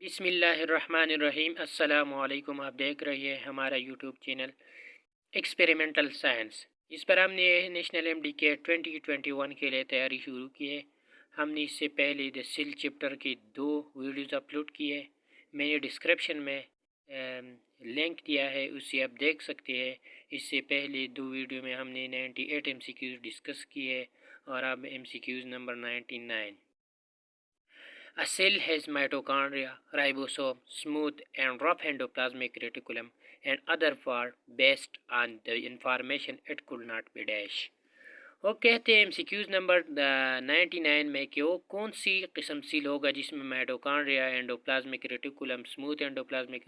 बिस्मिल्लाहिर्रहमानिर्रहीम। अस्सलामुअलैकुम। आप देख रहे हैं हमारा यूट्यूब चैनल एक्सपेरिमेंटल साइंस। इस पर हमने नेशनल एमडी के 2021 के लिए तैयारी शुरू की है। हमने इससे पहले द सिल चैप्टर की 2 वीडियोस अपलोड की है। मैंने डिस्क्रिप्शन में लिंक दिया है, उससे आप देख सकते हैं। इससे पहले 2 वीडियो में हमने 98 एमसीक्यूज़ डिस्कस किए और अब MCQs number 99। A cell has mitochondria, ribosome, smooth and rough endoplasmic reticulum, and other part based on the information it could not be dash। वो कहते हैं एमसीक्यूज नंबर 99 में कि वो कौन सी किस्म सील होगा जिसमें mitochondria, endoplasmic reticulum, smooth endoplasmic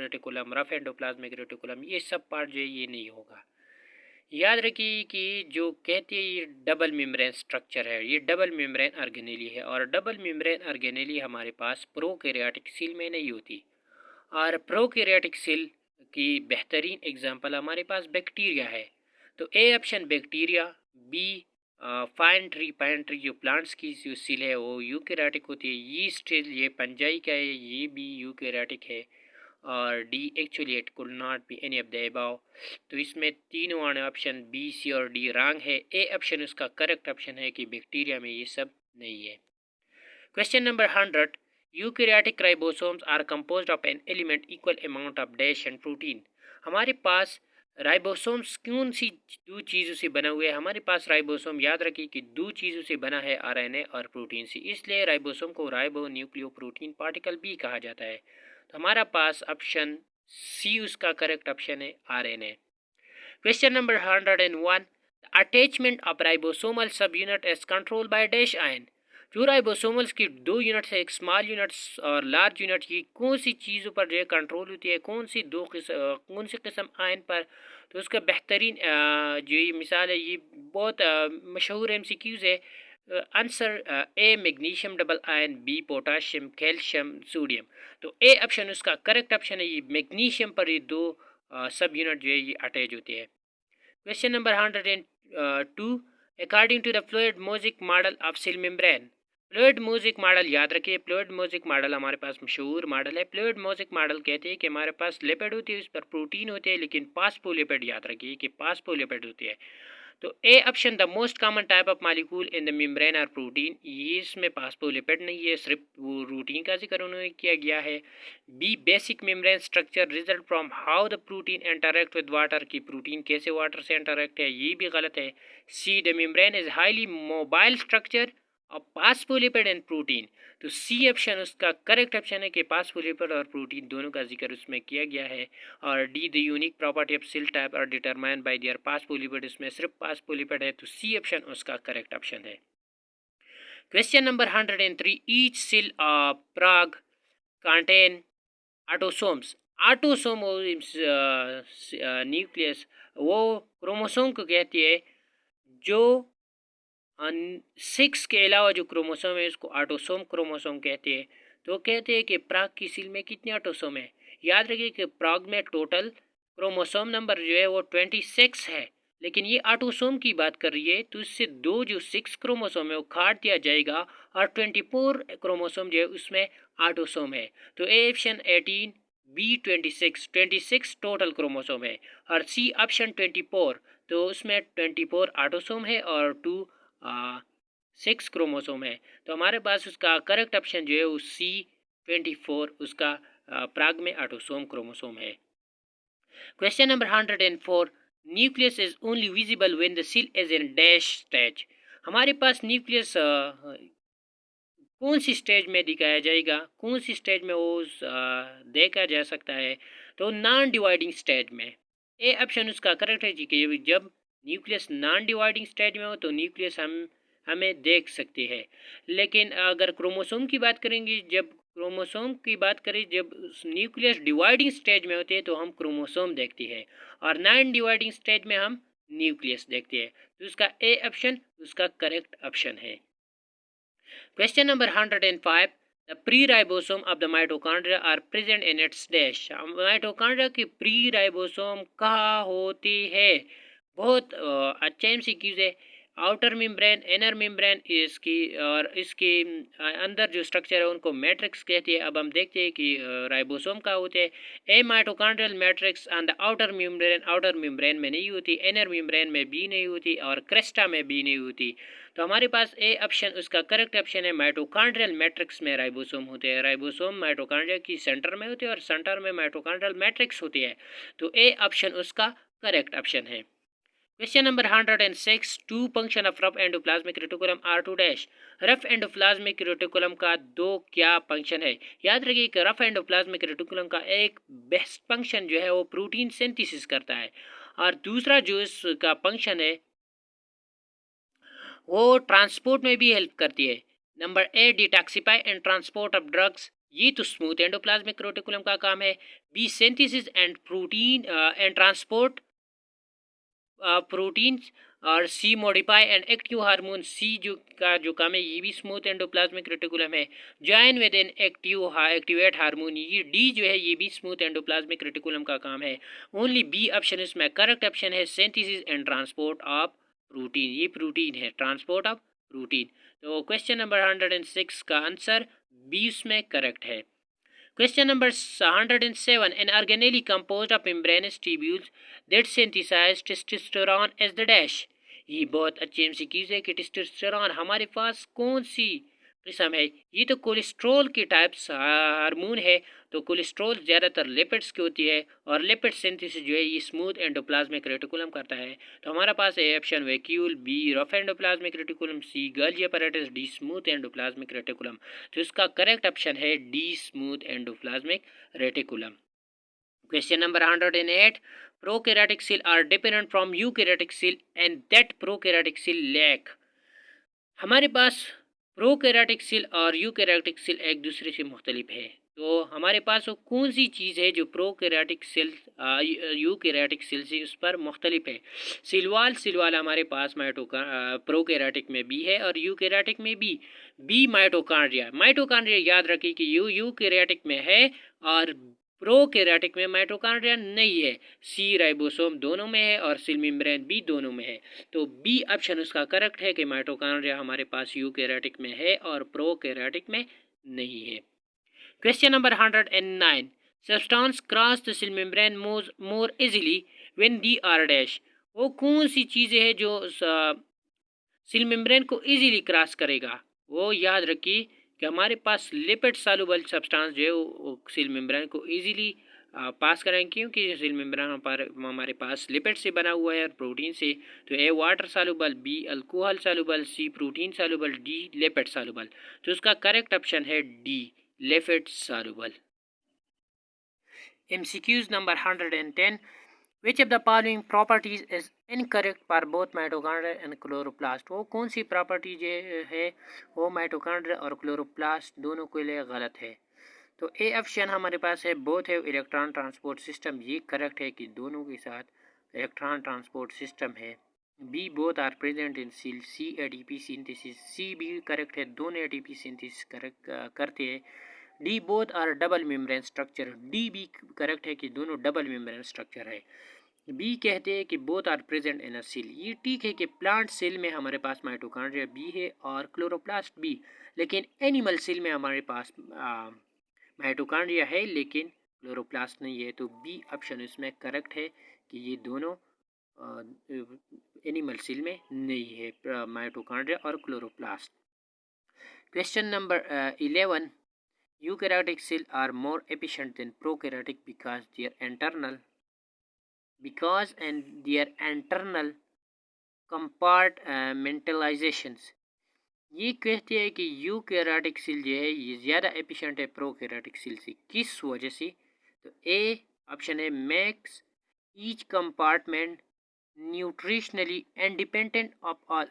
reticulum, rough endoplasmic reticulum, ये सब पार्ट जो है ये नहीं होगा। याद रखिए कि जो कहते हैं ये डबल मेम्ब्रेन स्ट्रक्चर है, ये डबल मेम्ब्रेन ऑर्गेनेली है और डबल मेम्ब्रेन ऑर्गेनेली हमारे पास प्रोकैरियोटिक सेल में नहीं होती। और प्रोकैरियोटिक सेल की बेहतरीन एग्जांपल हमारे पास बैक्टीरिया है। तो A option bacteria, B pine tree जो प्लांट्स की जो सेल है वो यूकैरियोटिक होती है। यीस्ट ये पंजाई का है, ये भी यूकैरियोटिक है। और D actually it could not be any of the above. तो इसमें तीनों ऑप्शन बी, सी और डी रॉन्ग है। ए ऑप्शन उसका करेक्ट ऑप्शन है कि बैक्टीरिया में ये सब नहीं है। Question number 100। Eukaryotic ribosomes are composed of an element equal amount of dash and protein. हमारे पास राइबोसोम्स कौन सी दो चीज़ों से बना हुआ है? हमारे पास राइबोसोम याद रखिए कि दो चीज़ों से बना है, आरएनए और प्रोटीन से, इसलिए राइबोसोम को राइबो न्यूक्लियोप्रोटीन पार्टिकल भी कहा जाता है। तो हमारा पास ऑप्शन सी उसका करेक्ट ऑप्शन है, RNA. Question number 101। Attachment of ribosomal subunit as control by dash ion. जो राइबोसोमल्स की दो यूनिट्स है, एक स्मॉल यूनिट्स और लार्ज यूनिट, ये कौन सी चीज़ों पर जो है कंट्रोल होती है? कौन सी कौन सी किस्म आयन पर? तो उसका बेहतरीन जो ये मिसाल है, ये बहुत मशहूर एमसीक्यूज़ है। Answer A magnesium double ion, B potassium, calcium, sodium. तो ए ऑप्शन उसका करेक्ट ऑप्शन है, ये मैग्नीशियम पर ये दो सब यूनिट जो है ये अटैच होती है। Question number 102। According to the fluid mosaic model of cell membrane. Fluid mosaic model याद रखिए, फ्लूइड मोज़ेक मॉडल हमारे पास मशहूर मॉडल है। फ्लूइड मोज़ेक मॉडल कहते हैं कि हमारे पास लिपिड होती है, उस पर प्रोटीन होते हैं, लेकिन पासफोलिपिड याद रखिए कि पासफोलिपिड होती है। तो A option the most common type of molecule in the membrane are protein, ये इसमें पासफोलिपिड नहीं है, सिर्फ वो रूटीन का जिक्र उन्होंने किया गया है। B basic membrane structure result from how the protein interact with water, की प्रोटीन कैसे वाटर से इंटरेक्ट है, ये भी गलत है। C the membrane is highly mobile structure of phospholipid and protein. तो सी ऑप्शन उसका करेक्ट ऑप्शन है कि पासफोलिपिड और प्रोटीन दोनों का जिक्र उसमें किया गया है। और D the unique property of cell type are determine by their phospholipid, इसमें सिर्फ पासफोलिपिड है, तो सी ऑप्शन उसका करेक्ट ऑप्शन है। Question number 103। ईच सेल प्राग कंटेन ऑटोसोम्स। ऑटोसोम न्यूक्लियस वो क्रोमोसोम को कहती है। जो 6 के अलावा जो क्रोमोसोम है उसको ऑटोसोम क्रोमोसोम कहते हैं। तो कहते हैं कि प्राग की सील में कितने ऑटोसोम है? याद रखिए कि प्राग में टोटल क्रोमोसोम नंबर जो है वो 26 है, लेकिन ये ऑटोसोम की बात कर रही है, तो इससे दो जो 6 क्रोमोसोम है वो काट दिया जाएगा और 24 क्रोमोसोम जो है उसमें ऑटोसोम है। तो A option 18, B 26 total chromosome है, और सी ऑप्शन 24, तो उसमें 24 ऑटोसोम है और 6 क्रोमोसोम है। तो हमारे पास उसका करेक्ट ऑप्शन जो है वो सी 24 उसका प्राग में ऑटोसोम क्रोमोसोम है। Question number 104। Nucleus is only visible when the cell is in dash stage. हमारे पास न्यूक्लियस कौन सी स्टेज में दिखाया जाएगा, कौन सी स्टेज में वो देखा जा सकता है? तो नॉन डिवाइडिंग स्टेज में। ए ऑप्शन उसका करेक्ट है जी कि जब न्यूक्लियस नॉन डिवाइडिंग स्टेज में हो तो न्यूक्लियस हमें देख सकते हैं। लेकिन अगर क्रोमोसोम की बात करेंगे, जब क्रोमोसोम की बात करें, जब न्यूक्लियस डिवाइडिंग स्टेज में होते हैं तो हम क्रोमोसोम देखते हैं, और नॉन डिवाइडिंग स्टेज में हम न्यूक्लियस देखते हैं। तो उसका ए ऑप्शन उसका करेक्ट ऑप्शन है। Question number 105। The pre ribosome of the mitochondria are present in its dash. Mitochondria की प्री राइबोसोम कहाँ होती है? बहुत अच्छा एमसीक्यूज है। आउटर मेम्ब्रेन, इनर मेम्ब्रेन इसकी, और इसके अंदर जो स्ट्रक्चर है उनको मैट्रिक्स कहते हैं। अब हम देखते हैं कि राइबोसोम का होते हैं। A mitochondrial matrix on the outer membrane में नहीं होती, इनर मेम्ब्रेन में भी नहीं होती और क्रेस्टा में भी नहीं होती। तो हमारे पास ए ऑप्शन उसका करेक्ट ऑप्शन है। माइटोकॉन्ड्रियल मैट्रिक्स में राइबोसोम होते हैं। राइबोसोम माइटोकॉन्ड्रिया की सेंटर में होते हैं और सेंटर में माइटोकॉन्ड्रियल मैट्रिक्स होती है। तो ए ऑप्शन उसका करेक्ट ऑप्शन है। Question number 106, two function of rough endoplasmic reticulum are two dash. Rough endoplasmic reticulum का दो क्या फंक्शन है? याद रखिए कि रफ एंडोप्लाज्मिक रेटिकुलम का एक बेस्ट फंक्शन जो है वो प्रोटीन सिंथेसिस करता है, और दूसरा जो इसका फंक्शन है वो ट्रांसपोर्ट में भी हेल्प करती है। Number A, detoxify and transport of drugs, ये तो स्मूथ एंडोप्लाज्मिक रेटिकुलम का काम है। B, synthesis and protein and transport proteins, और C, modify and active hormone, C जो काम है ये भी स्मूथ एंडोप्लाज्मिक रेटिकुलम है। Join with an activate hormone, ये डी जो है ये भी स्मूथ एंडोप्लाज्मिक रेटिकुलम का काम है। ओनली बी ऑप्शन इसमें करेक्ट ऑप्शन है, synthesis and transport of protein, ये प्रोटीन है, ट्रांसपोर्ट ऑफ प्रोटीन। तो क्वेश्चन नंबर 106 का आंसर बी इसमें करेक्ट है। Question number 107. An organelle composed of membranous tubules that synthesize testosterone as the dash. ये बहुत अच्छी एमसीक्यूज है कि टेस्टोस्टेरोन हमारे पास कौन सी किस्म है? ये तो कोलेस्ट्रॉल की टाइप्स हार्मोन है। तो कोलेस्ट्रॉल ज़्यादातर लिपिड्स की होती है, और लिपिड सिंथेसिस जो है ये स्मूथ एंडोप्लाज्मिक रेटिकुलम करता है। तो हमारा पास है option vacuole, B rough endoplasmic reticulum, C Golgi apparatus, D smooth endoplasmic reticulum. तो इसका करेक्ट ऑप्शन है D smooth endoplasmic reticulum. Question number 108, prokaryotic cell are different from eukaryotic cell and that prokaryotic cell lack। हमारे पास prokaryotic cell और eukaryotic cell एक दूसरे से मुख्तलिफ है। तो हमारे पास वो कौन सी चीज़ है जो प्रोकैरियोटिक सेल यूकैरियोटिक सेल से उस पर मुख्तलिफ है? सिलवाल हमारे पास प्रोकैरियोटिक में भी है और यूकैरियोटिक में भी। बी, माइटोकॉन्ड्रिया याद रखिए कि यूकैरियोटिक में है और प्रोकैरियोटिक में माइटोकॉन्ड्रिया नहीं है। सी, राइबोसोम दोनों में है और सेल मेम्ब्रेन भी दोनों में है। तो बी ऑप्शन उसका करेक्ट है कि माइटोकॉन्ड्रिया हमारे पास यूकैरियोटिक में है और प्रोकैरियोटिक में नहीं है। Question number 109, substance cross the cell membrane more easily when they are dash. वो कौन सी चीज़ें हैं जो सेल मेम्ब्रेन को इजीली क्रॉस करेगा? वो याद रखिए कि हमारे पास लिपिड सॉल्युबल सब्सटेंस जो है वो सेल मेम्ब्रेन को इजीली पास करेंगे, क्योंकि सेल मेम्ब्रेन पर हमारे पास लिपिड से बना हुआ है और प्रोटीन से। तो A water soluble, B alcohol soluble, C protein soluble, D lipid soluble. तो उसका करेक्ट ऑप्शन है D lipid soluble. MCQs number 110, which of the following properties is incorrect for both mitochondria and chloroplast। वो कौन सी property जो है वो mitochondria और chloroplast दोनों के लिए गलत है? तो ए ऑप्शन हमारे पास है बोथ है इलेक्ट्रॉन ट्रांसपोर्ट सिस्टम, ये करेक्ट है कि दोनों के साथ इलेक्ट्रॉन ट्रांसपोर्ट सिस्टम है। B, both are present in cell, C ATP synthesis, C भी करेक्ट है, दोनों एटीपी सिंथेसिस करेक्ट करते हैं। D, both are double membrane structure, D भी करेक्ट है कि दोनों डबल मेम्ब्रेन स्ट्रक्चर है। बी कहते हैं कि both are present in a cell, ये ठीक है कि प्लांट सेल में हमारे पास माइटोकॉन्ड्रिया बी है और क्लोरोप्लास्ट बी, लेकिन एनिमल सेल में हमारे पास माइटोकॉन्ड्रिया है लेकिन क्लोरोप्लास्ट नहीं है। तो बी ऑप्शन इसमें करेक्ट है कि ये दोनों एनिमल सेल में नहीं है, माइटोकॉन्ड्रिया और chloroplast. Question number 11, eukaryotic cell are more efficient than prokaryotic because their internal compartmentalisations. ये कहते हैं कि यूकैरियोटिक सेल जो है ये ज़्यादा एफिशिएंट है प्रोकैरियोटिक सेल से, किस वजह से? तो ए ऑप्शन है makes each compartment nutritionally independent of all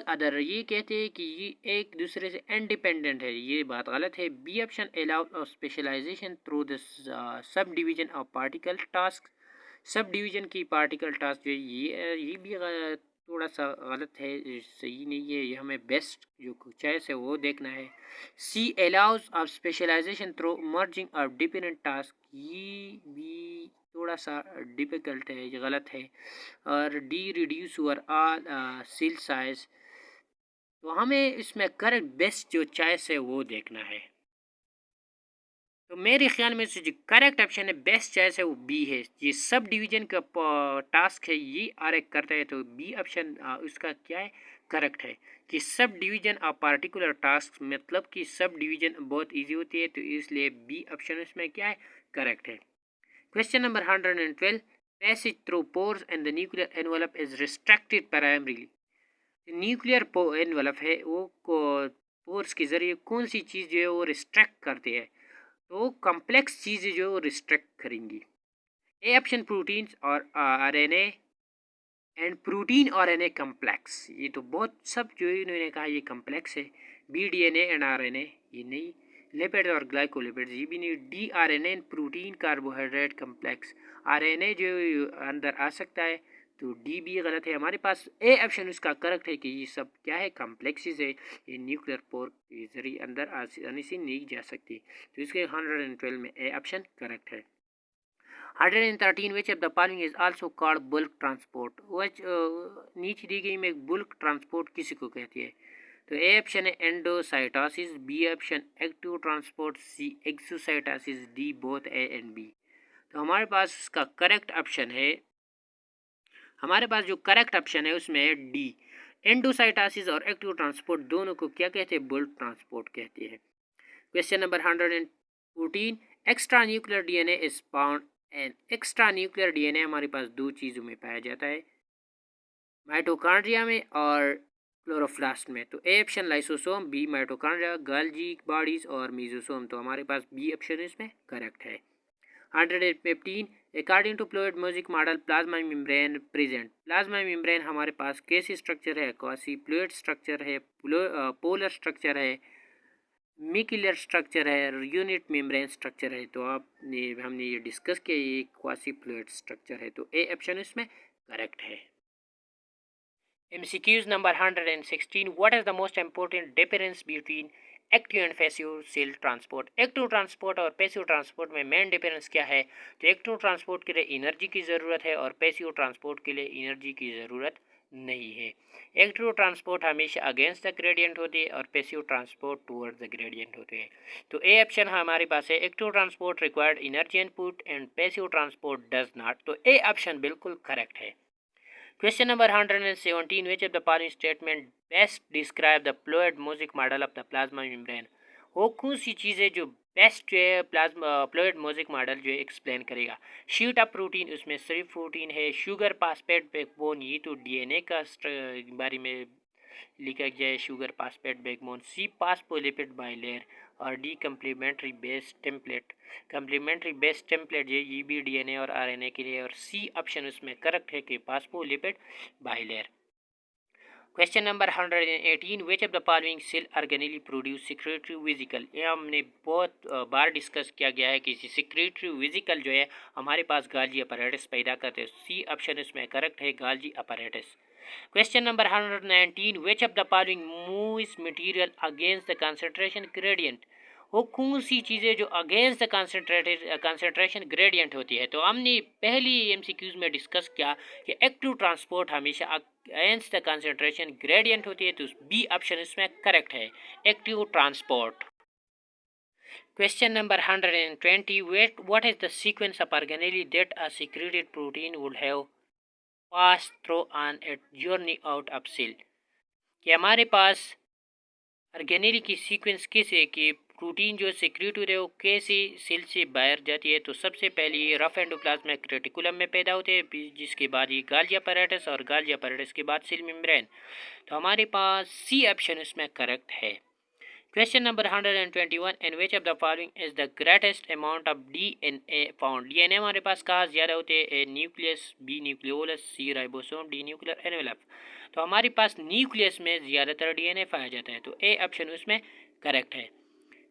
other, ये कहते हैं कि ये एक दूसरे से इंडिपेंडेंट है, ये बात गलत है। B option allowed of specialisation through the subdivision of particle task, subdivision की पार्टिकल टास्क जो है ये भी थोड़ा सा गलत है, सही नहीं है, ये हमें बेस्ट जो चॉइस है वो देखना है। C allows of specialisation through merging of dependent task, ये भी थोड़ा सा डिफिकल्ट है, ये गलत है। और D reduce your all cell size, तो हमें इसमें करेक्ट बेस्ट जो चॉइस है वो देखना है। तो मेरे ख्याल में से जो करेक्ट ऑप्शन है बेस्ट चॉइस है वो बी है। ये सब डिवीजन का टास्क है, ये आर एक करता है, तो बी ऑप्शन उसका क्या है, करेक्ट है। कि sub division of particular task, मतलब कि सब डिवीजन बहुत इजी होती है, तो इसलिए बी ऑप्शन इसमें क्या है, करेक्ट है। Question number 112, passage through pores and the nuclear envelope is restricted primarily. Nuclear envelope है वो पोर्स के जरिए कौन सी चीज़ जो है वो रिस्ट्रिक्ट करती है, तो कॉम्प्लेक्स चीज़ें जो रिस्ट्रिक्ट करेंगी। ए ऑप्शन प्रोटीन्स और आरएनए एंड प्रोटीन और एनए कॉम्प्लेक्स, ये तो बहुत सब जो इन्होंने कहा ये कॉम्प्लेक्स है। बी डीएनए एंड आरएनए, ये नहीं। लिपिड और ग्लाइकोलिपिड्स, ये भी नहीं। D RNA and protein carbohydrate complex, RNA जो अंदर आ सकता है, तो डी भी गलत है। हमारे पास ए ऑप्शन उसका करेक्ट है कि ये सब क्या है, कॉम्प्लेक्सेस है, ये न्यूक्लियर पोर के जरिए अंदर आसानी से नहीं जा सकती, तो इसके 112 में ए ऑप्शन करेक्ट है। 113, which of the following is also called bulk transport, which नीचे दी गई में बुल्क ट्रांसपोर्ट किसी को कहती है, तो ए ऑप्शन है endocytosis, B option active transport, C exocytosis, D both A and B. तो हमारे पास इसका करेक्ट ऑप्शन है, हमारे पास जो करेक्ट ऑप्शन है उसमें है डी, एंडोसाइटोसिस और एक्टिव ट्रांसपोर्ट दोनों को क्या कहते हैं, बुल्क ट्रांसपोर्ट कहते हैं। Question number 114, extra nuclear DNA is found and extra nuclear DNA हमारे पास दो चीज़ों में पाया जाता है, माइटोकॉन्ड्रिया में और क्लोरोप्लास्ट में, तो A option lysosome, B mitochondria, Golgi bodies और मीजोसोम, तो हमारे पास बी ऑप्शन इसमें करेक्ट है। 115, according to fluid mosaic model plasma membrane present, plasma membrane हमारे पास कैसी स्ट्रक्चर है, क्वासी फ्लूइड स्ट्रक्चर है, पोलर स्ट्रक्चर है, मिक्युलर स्ट्रक्चर है, यूनिट मेम्ब्रेन स्ट्रक्चर है, तो आपने हमने ये डिस्कस किया ये क्वासी फ्लूइड स्ट्रक्चर है, तो ए ऑप्शन इसमें करेक्ट है। MCQs number 116, what is the most important difference between active and passive cell transport. Active transport और पैसिव ट्रांसपोर्ट में मेन डिफरेंस क्या है, तो एक्टिव ट्रांसपोर्ट के लिए एनर्जी की ज़रूरत है और पैसिव ट्रांसपोर्ट के लिए एनर्जी की ज़रूरत नहीं है। एक्टिव ट्रांसपोर्ट हमेशा अगेंस्ट द ग्रेडियंट होती है और passive transport towards the gradient होते हैं, तो ए ऑप्शन हमारे पास है, active transport required energy input and passive transport does not, तो ए ऑप्शन बिल्कुल करेक्ट है। Question number 117, which of the following statement best describe the fluid music model of the plasma membrane, वो कौन सी चीज़ है जो बेस्ट जो है प्लाज्मा फ्लूइड म्यूजिक मॉडल जो है एक्सप्लेन करेगा। शीट ऑफ प्रोटीन, उसमें सिर्फ प्रोटीन है। शुगर फास्फेट बैकबोन, ये तो डीएनए का बारे में लिखा गया है, sugar phosphate backbone. C phospholipid bilayer और D complementary base template, complementary base template ये भी डीएनए और आरएनए के लिए, और सी ऑप्शन उसमें करेक्ट है कि phospholipid bilayer. Question number 118, which of the following cell organelle produce secretory vesicle, ये हमने बहुत बार डिस्कस किया गया है कि सिक्रेटरी वेजिकल जो है हमारे पास गाल्जी अपैरेटस पैदा करते हैं, सी ऑप्शन इसमें करेक्ट है, गाल्जी apparatus. Question number 119, which of the following moves material against the concentration gradient, वो कौन सी चीज़ें जो अगेंस्ट द कंसंट्रेशन ग्रेडियंट होती है, तो हमने पहली एमसीक्यूज में डिस्कस किया कि एक्टिव ट्रांसपोर्ट हमेशा अगेंस्ट द कंसंट्रेशन ग्रेडियंट होती है, तो बी ऑप्शन इसमें करेक्ट है, active transport. Question number 120, what is the sequence of organelle that a secreted protein would have passed through on its journey out of cell, कि हमारे पास organelle की sequence कैसे कि प्रोटीन जो सिक्रीट हो रहे हो कैसे सेल से बाहर जाती है, तो सबसे पहले ये रफ एंडोप्लाज्मिक रेटिकुलम में पैदा होते हैं, जिसके बाद ये गाल्जी अपैरेटस और गाल्जी अपैरेटस के बाद सेल मेम्ब्रेन, तो हमारे पास सी ऑप्शन इसमें करेक्ट है। Question number 121, in which of the following is the greatest amount of DNA found, DNA हमारे पास कहाँ ज़्यादा होते हैं, ए न्यूक्लियस, बी न्यूक्लियोलस, सी राइबोसोम, डी न्यूक्लियर एनवेलप, तो हमारे पास न्यूक्लियस में ज़्यादातर डीएनए पाया जाता है, तो ए ऑप्शन उसमें करेक्ट है।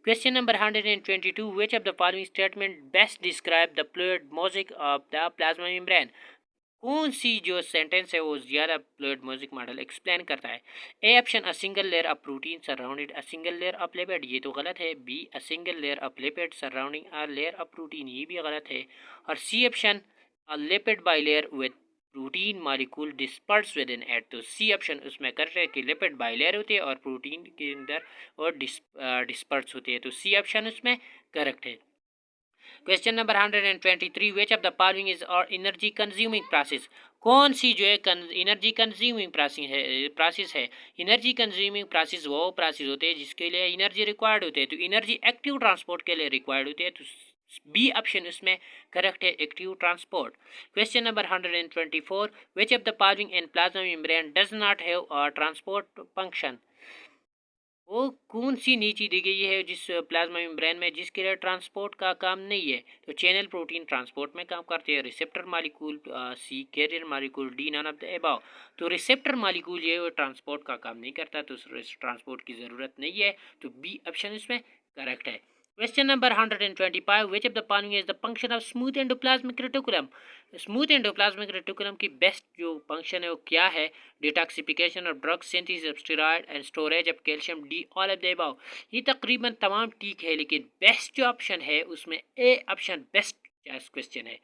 Question number 122, which of the following statement best describe the fluid mosaic of the plasma membrane, कौन सी जो सेंटेंस है वो ज़्यादा फ्लूइड म्यूजिक मॉडल एक्सप्लेन करता है? A option a single layer of protein surrounded a single layer of lipid, ये तो गलत है। B a single layer of lipid surrounding a layer of protein, ये भी गलत है। और C option a lipid bilayer with protein molecule disperse within it, तो सी ऑप्शन उसमें करेक्ट है कि लिपिड बाइलेयर होते हैं और प्रोटीन के अंदर और डिस्पर्स होते हैं, तो सी ऑप्शन उसमें करेक्ट है। Question number 123, which of the following is और एनर्जी कंज्यूमिंग प्रोसेस? कौन सी जो है एनर्जी कंज्यूमिंग प्रोसेस है? एनर्जी कंज्यूमिंग प्रोसेस वो प्रोसेस होते हैं जिसके लिए एनर्जी रिक्वायर्ड होते हैं, तो एनर्जी एक्टिव ट्रांसपोर्ट के लिए रिक्वायर्ड होते हैं, तो बी ऑप्शन उसमें करेक्ट है, active transport. Question number 124, which of the following in plasma membrane does not have transport function? वो कौन सी नीची दी गई है जिस प्लाज्मा मेम्ब्रेन में जिसके लिए ट्रांसपोर्ट का काम नहीं है? तो चैनल प्रोटीन ट्रांसपोर्ट में काम करते हैं, receptor molecule C, carrier molecule D, none of the above. तो रिसेप्टर मॉलिक्यूल ये वो ट्रांसपोर्ट का काम नहीं करता, तो ट्रांसपोर्ट की ज़रूरत नहीं है, तो बी ऑप्शन इसमें करेक्ट है। Question number 125, which of the following is the function of smooth endoplasmic reticulum? Smooth endoplasmic reticulum की बेस्ट जो फंक्शन है वो क्या है? Detoxification of drug, synthesis of steroid and storage of calcium, D all of the above. ये तकरीबन तमाम ठीक है, लेकिन बेस्ट जो ऑप्शन है उसमें A option best choice question है।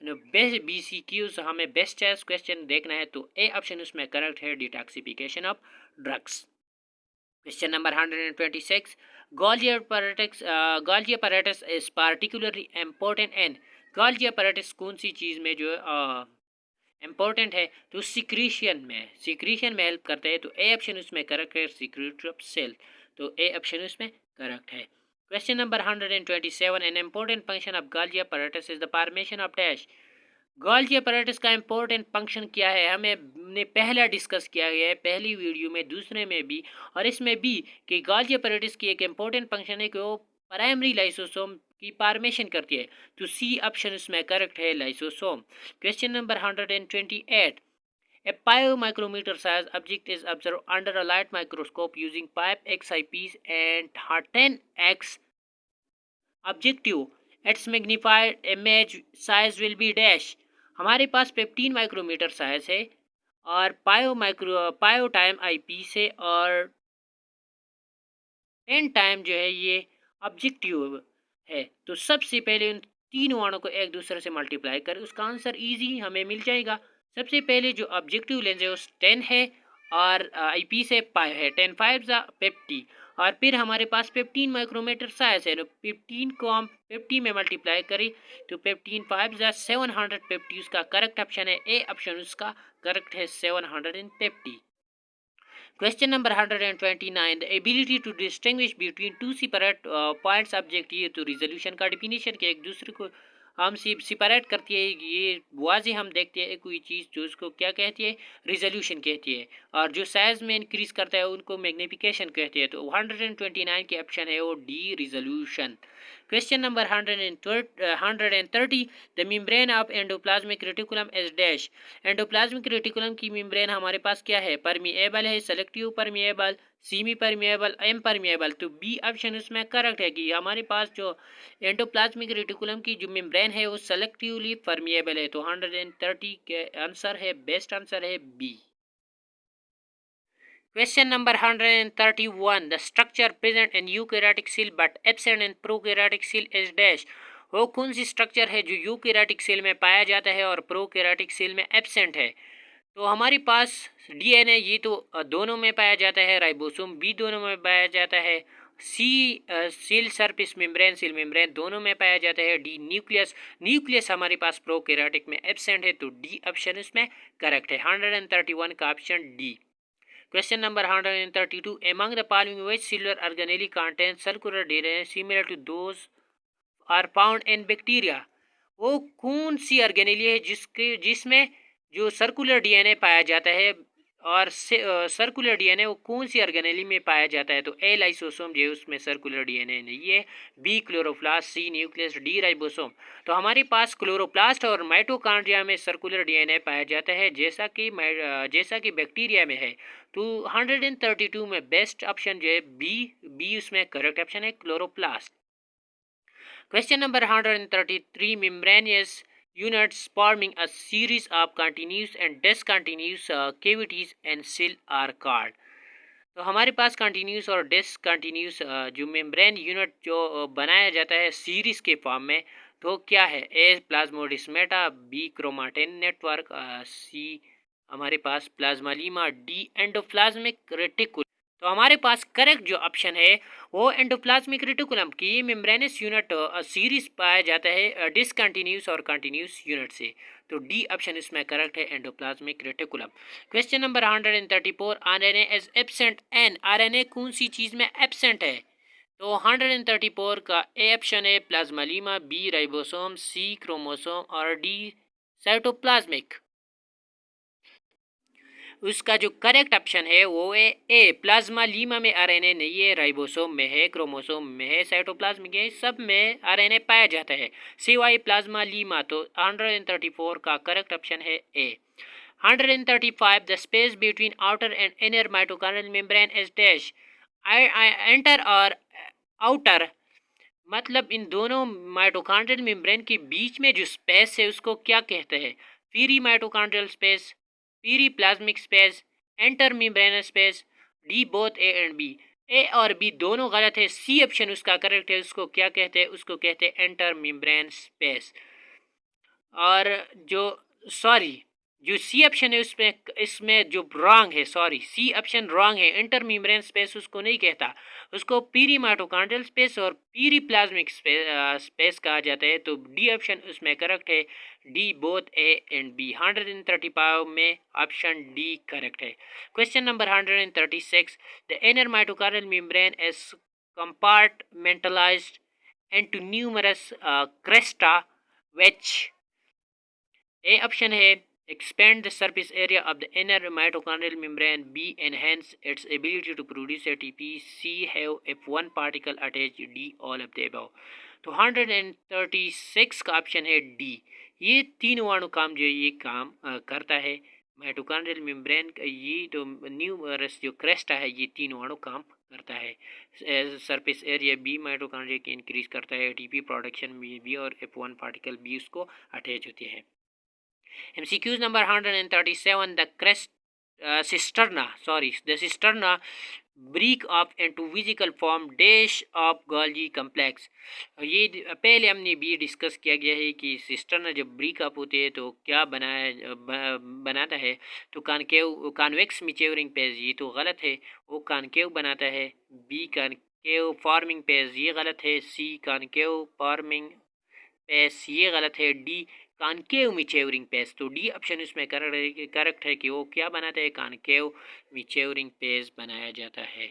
बेस्ट BCQs हमें बेस्ट चॉइस क्वेश्चन देखना है, तो ए ऑप्शन उसमें करेक्ट है, detoxification of drugs. Question number 126. Golgi apparatus is particularly important in, Golgi apparatus कौन सी चीज़ में जो इम्पोर्टेंट है? तो सिक्रीशन में हेल्प करता है, तो ए ऑप्शन उसमें करेक्ट है, सिक्रीटरी ऑफ सेल, तो ए ऑप्शन उसमें करेक्ट है। Question number 127, an important function of Golgi apparatus is the formation of dash। Golgi apparatus का इम्पोर्टेंट फंक्शन क्या है? हमने पहला डिस्कस किया गया है पहली वीडियो में, दूसरे में भी और इसमें भी, कि गोल्गी अपैरेटस की एक इम्पोर्टेंट फंक्शन है कि वो प्राइमरी लाइसोसोम की फॉर्मेशन करती है, तो सी ऑप्शन इसमें करेक्ट है, lysosome. Question number 128, a 5 micrometer size object is observed under a light microscope using 5x eyepiece and 10x objective. Its magnified image size will be dash। हमारे पास 15 micrometer size है और पायो time I piece है और 10 time जो है ये objective है, तो सबसे पहले उन तीन वाणों को एक दूसरे से मल्टीप्लाई कर उसका आंसर इजी हमें मिल जाएगा। सबसे पहले जो ऑब्जेक्टिव लेंस है उस 10 है और आई पीस है 5 है, 10 5 50, और फिर हमारे पास 15 माइक्रोमीटर साइज है, तो 15 को हम 50 में मल्टीप्लाई करें तो 15 5 750, उसका करेक्ट ऑप्शन है ए ऑप्शन, उसका करेक्ट है 750। Question number 129, the ability to distinguish between two separate points object, ये तो रिजोल्यूशन का डिफिनीशन के एक दूसरे को हम सेपरेट करती है, ये वाजे हम देखते हैं कोई चीज़ जो उसको क्या कहती है, रिजोल्यूशन कहती है, और जो साइज में इंक्रीज करता है उनको मैग्निफिकेशन कहते हैं, तो 129 के ऑप्शन है वो D, resolution. Question number 130, the membrane of endoplasmic reticulum is dash. Endoplasmic reticulum की मेम्ब्रेन हमारे पास क्या है? परमिएबल है, selective permeable, semipermeable, impermeable, तो बी ऑप्शन उसमें करेक्ट है कि हमारे पास जो एंडोप्लाज्मिक रेटिकुलम की जो मेम्ब्रेन है वो सेलेक्टिवली परमिएबल है, तो 130 के आंसर है, बेस्ट आंसर है B. Question number 131, the structure present in eukaryotic cell but absent in prokaryotic cell is dash। वो कौन सी स्ट्रक्चर है जो यूकैरियोटिक सेल में पाया जाता है और प्रोकैरियोटिक सेल में एब्सेंट है? तो हमारे पास डीएनए ये तो दोनों में पाया जाता है, राइबोसोम भी दोनों में पाया जाता है, C cell surface membrane, cell membrane दोनों में पाया जाता है, डी न्यूक्लियस हमारे पास प्रोकैरियोटिक में एब्सेंट है, तो डी ऑप्शन इसमें करेक्ट है, 131 का option D. Question number 132, among the following which cellular organelle contains circular DNA similar to those are found in bacteria? वो कौन सी ऑर्गेनेली है जिसमें जो सर्कुलर डीएनए पाया जाता है, और सर्कुलर डीएनए वो कौन सी ऑर्गेनेली में पाया जाता है? तो ए लाइसोसोम जो है उसमें सर्कुलर डीएनए नहीं है, बी क्लोरोप्लास्ट, सी न्यूक्लियस, डी राइबोसोम। तो हमारे पास क्लोरोप्लास्ट और माइटोकॉन्ड्रिया में सर्कुलर डीएनए पाया जाता है, जैसा कि बैक्टीरिया में है, तो 132 में बेस्ट ऑप्शन जो है बी उसमें करेक्ट ऑप्शन है, chloroplast. Question number 133, membraneous units forming a series of continuous and discontinuous cavities and cell are called. तो हमारे पास कंटिन्यूस और डिसकंटिन्यूस जो मेम्ब्रेन यूनिट जो बनाया जाता है सीरीज के फॉर्म में, तो क्या है? A plasmodesmata, B chromatin network, C हमारे पास प्लाज्मालीमा, डी एंडोप्लाज्मिक रेटिकुलम। तो हमारे पास करेक्ट जो ऑप्शन है वो एंडोप्लाज्मिक रेटिकुलम की मेम्ब्रेनस यूनिट सीरीज पाया जाता है डिसकंटिन्यूस और कंटिन्यूस यूनिट से। तो डी ऑप्शन इसमें करेक्ट है, endoplasmic reticulum. Question number 134, RNA is absent in. RNA कौन सी चीज़ में एब्सेंट है? तो 134 का ए ऑप्शन है प्लाज्मालीमा, बी राइबोसोम, सी क्रोमोसोम और डी साइटोप्लाज्मिक। उसका जो करेक्ट ऑप्शन है वो है ए प्लाज्मा लीमा में आरएनए नहीं है, राइबोसोम में है, क्रोमोसोम में है, साइटोप्लाज्म में है, सब में आरएनए पाया जाता है सिवाय प्लाज्मा लीमा। तो 134 का करेक्ट ऑप्शन है ए। 135 the space between outer and inner mitochondrial membrane is dash. Enter और आउटर मतलब इन दोनों माइटोकॉन्ड्रियल मेम्ब्रेन के बीच में जो स्पेस है उसको क्या कहते हैं? Peri mitochondrial space, peri plasmic space, enter membranous space, D both A and B. A और बी दोनों गलत है, सी ऑप्शन उसका करेक्ट है। उसको क्या कहते हैं? उसको कहते हैं एंटर मेम्ब्रेन स्पेस। और जो सॉरी जो सी ऑप्शन है उसमें इसमें जो रॉन्ग है, सॉरी सी ऑप्शन रॉन्ग है, इंटर मेम्ब्रेन स्पेस उसको नहीं कहता, उसको पीरी माइटोकॉन्ड्रियल स्पेस और पीरी प्लाज्मिक स्पेस कहा जाता है। तो डी ऑप्शन उसमें करेक्ट है, D both A and B. 135 में ऑप्शन डी करेक्ट है। Question number 136, the inner mitochondrial membrane is compartmentalized into numerous cresta which A option है expand the surface area of the inner mitochondrial membrane, B enhance its ability to produce ATP, C have if one particle attached, D all of the above। तो 136 का option है D. ये तीनों अणु काम जो ये काम करता है माइटोकॉन्ड्रियल मेम्ब्रेन का, ये तो न्यूमरस जो क्रेस्टा है ये तीनों अणु काम करता है। सरफेस एरिया बी माइटोकॉन्ड्रिया के इंक्रीज करता है, एटीपी प्रोडक्शन बी और F1 पार्टिकल बी उसको अटैच होते हैं। MCQs number 137, the cisterna break up into physical form dash of Golgi complex। ये पहले हमने भी डिस्कस किया गया है कि सिस्टर्ना जब ब्रेक अप होते हैं तो क्या बनाता है? तो कॉन्वेक्स मैच्योरिंग पेज, ये तो गलत है, वो कॉनकेव बनाता है। बी कॉनकेव फॉर्मिंग पेज, ये गलत है। सी कॉनकेव फॉर्मिंग पेज, ये गलत है। D concave maturing page. तो डी ऑप्शन इसमें करेक्ट है कि वो क्या बनाता है? कॉनकेव मैच्योरिंग पेज बनाया जाता है।